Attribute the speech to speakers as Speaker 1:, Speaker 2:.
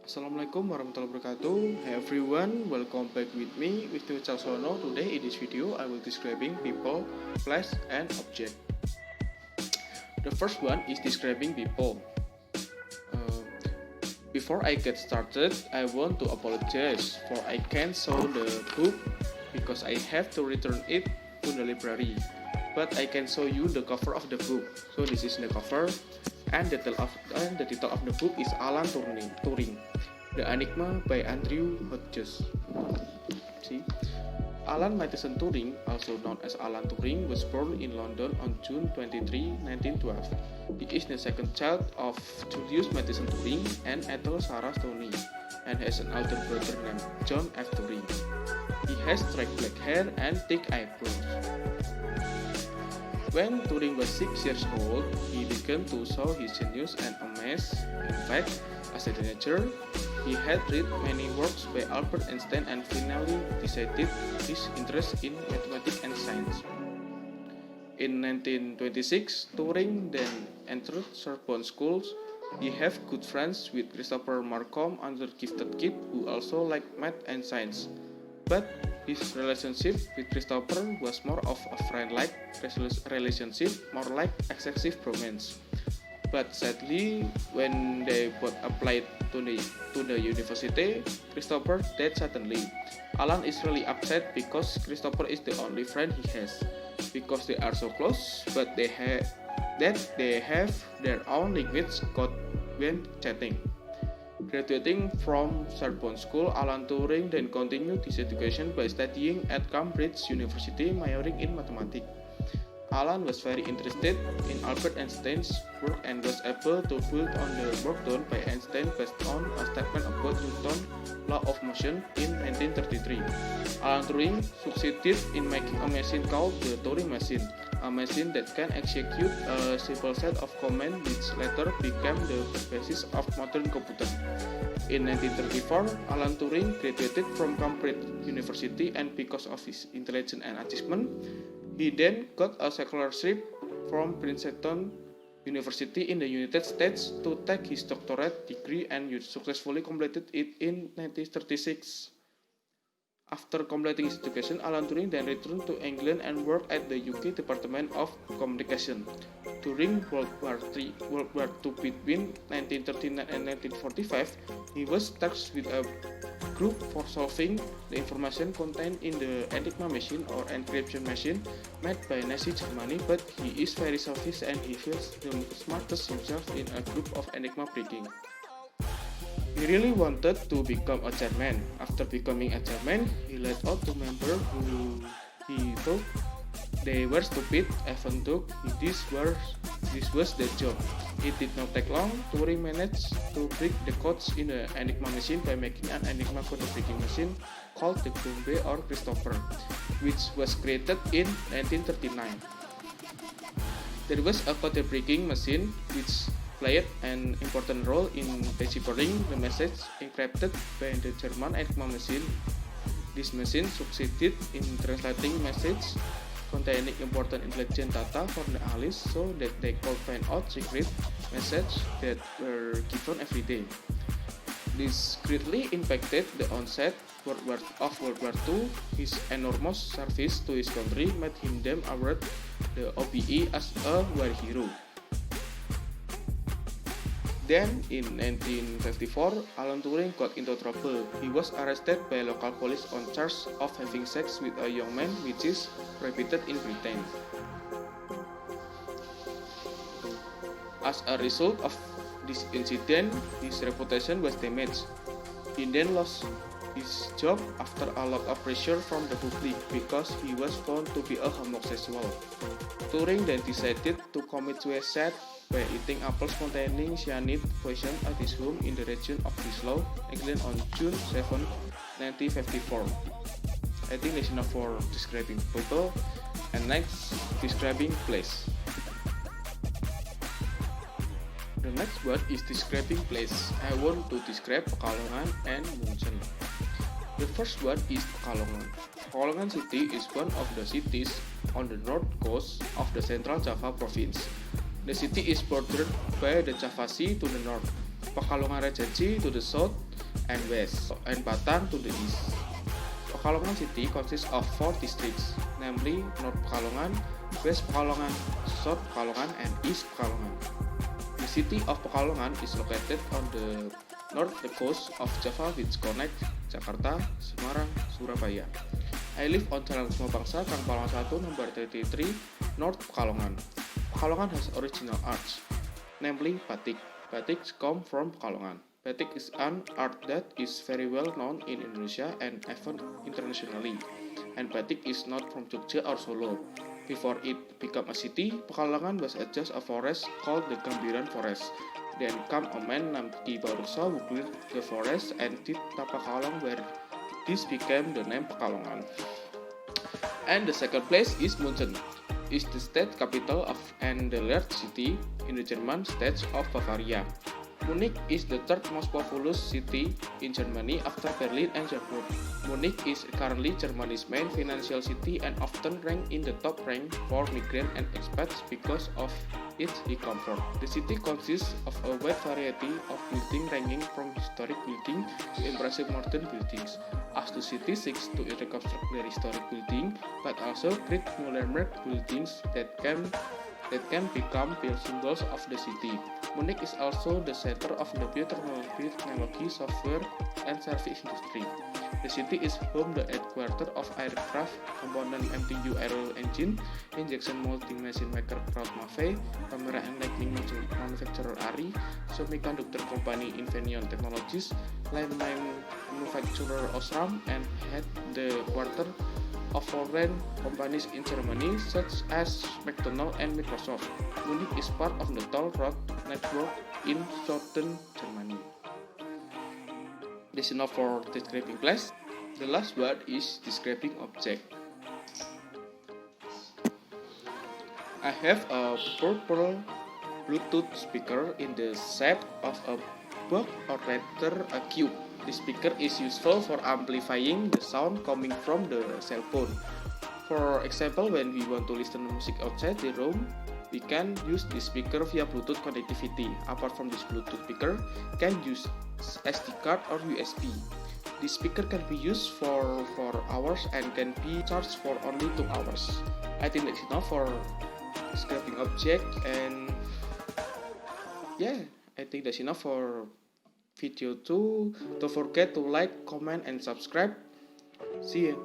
Speaker 1: Assalamualaikum warahmatullahi wabarakatuh. Hey everyone, welcome back with me, Wisnu Caksono. Today in this video, I will describing people, place, and object. The first one is describing people. Before I get started, I want to apologize for I can't show the book because I have to return it to the library. But I can show you the cover of the book. So this is the cover. And the title of the book is Alan Turing, The Enigma by Andrew Hodges. See, Alan Matheson Turing, also known as Alan Turing, was born in London on June 23, 1912. He is the second child of Julius Matheson Turing and Ethel Sarah Stoney, and has an older brother named John F. Turing. He has straight black hair and thick eyebrows. When Turing was 6 years old, he began to show his genius and amaze. In fact, as a teenager, he had read many works by Albert Einstein and finally decided his interest in mathematics and science. In 1926, Turing then entered Sorbonne schools. He had good friends with Christopher Marcom, another gifted kid who also liked math and science. But his relationship with Christopher was more of a friend-like relationship, more like excessive romance. But sadly, when they both applied to the university, Christopher died suddenly. Alan is really upset because Christopher is the only friend he has, because they are so close, but they have their own language code when chatting. Graduating from Sorbonne School, Alan Turing then continued his education by studying at Cambridge University, majoring in mathematics. Alan was very interested in Albert Einstein's work and was able to build on the work done by Einstein based on a statement about Newton's law of motion in 1933. Alan Turing succeeded in making a machine called the Turing machine, a machine that can execute a simple set of commands which later became the basis of modern computer. In 1934, Alan Turing graduated from Cambridge University, and because of his intelligence and achievement, he then got a scholarship from Princeton University in the United States to take his doctorate degree, and successfully completed it in 1936. After completing his education, Alan Turing then returned to England and worked at the UK Department of Communication. During World War II between 1939 and 1945, he was tasked with a group for solving the information contained in the Enigma machine or encryption machine made by Nazi Germany, but he is very selfish and he feels the smartest himself in a group of Enigma breaking. He really wanted to become a chairman. After becoming a chairman, he let out two members who he thought they were stupid, even though this was their job. It did not take long. Turing managed to break the codes in the Enigma machine by making an Enigma code breaking machine called the Gombe or Christopher, which was created in 1939. There was a code breaking machine which played an important role in deciphering the message encrypted by the German Enigma machine. This machine succeeded in translating messages containing important intelligence data for the analysts so that they could find out secret messages that were given every day. This greatly impacted the onset of World War II. His enormous service to his country made him then awarded the OBE as a war hero. Then, in 1954, Alan Turing got into trouble. He was arrested by local police on charge of having sex with a young man, which is prohibited in Britain. As a result of this incident, his reputation was damaged. He then lost his job after a lot of pressure from the public because he was found to be a homosexual. Turing then decided to commit suicide by eating apples containing cyanide poison at his home in the region of Breslau, England on June 7, 1954. I think that's enough for describing people, and next, describing place. The next word is describing place. I want to describe Pekalongan and Munchen. The first word is Pekalongan. Pekalongan city is one of the cities on the north coast of the Central Java province. The city is bordered by the Java Sea to the north. Pekalongan Regency to the south and west, and Batang to the east. Pekalongan City consists of 4 districts, namely North Pekalongan, West Pekalongan, South Pekalongan, and East Pekalongan. The city of Pekalongan is located on the north coast of Java, which connects Jakarta, Semarang, Surabaya. I live on Jalan Semua Bangsa, Kang Palong 1, number 33, North Pekalongan. Pekalongan has original arts, namely batik. Batik come from Pekalongan. Batik is an art that is very well known in Indonesia and even internationally. And batik is not from Jogja or Solo. Before it became a city, Pekalongan was just a forest called the Gambiran Forest. Then came a man named Ki Baruksa who built the forest and did Tapakalong, where this became the name Pekalongan. And the second place is München. Is the state capital of and the largest city in the German state of Bavaria. Munich is the third most populous city in Germany after Berlin and Hamburg. Munich is currently Germany's main financial city and often ranked in the top rank for migrants and expats because of its e-comfort. The city consists of a wide variety of buildings ranging from historic buildings to impressive modern buildings, as the city seeks to reconstruct the historic building, but also create modern buildings that can become symbols of the city. Munich is also the center of the biotechnology, software, and service industry. The city is home to the headquarters of aircraft component MTU Aero Engine, injection molding machine maker Proud Mave, camera and lighting manufacturer ARRI, semiconductor company Infineon Technologies, line manufacturer Osram, and had the quarter of foreign companies in Germany such as McDonald's and Microsoft. Munich is part of the toll road network in southern Germany. This is enough for describing place. The last word is describing object. I have a purple Bluetooth speaker in the shape of a box or rather a cube. The speaker is useful for amplifying the sound coming from the cell phone. For example, when we want to listen to music outside the room, we can use the speaker via Bluetooth connectivity. Apart from this Bluetooth speaker, can use SD card or USB. The speaker can be used for 4 hours and can be charged for only 2 hours. I think that's enough for describing object, and yeah, I think that's enough for video 2. Don't forget to like, comment, and subscribe. See ya.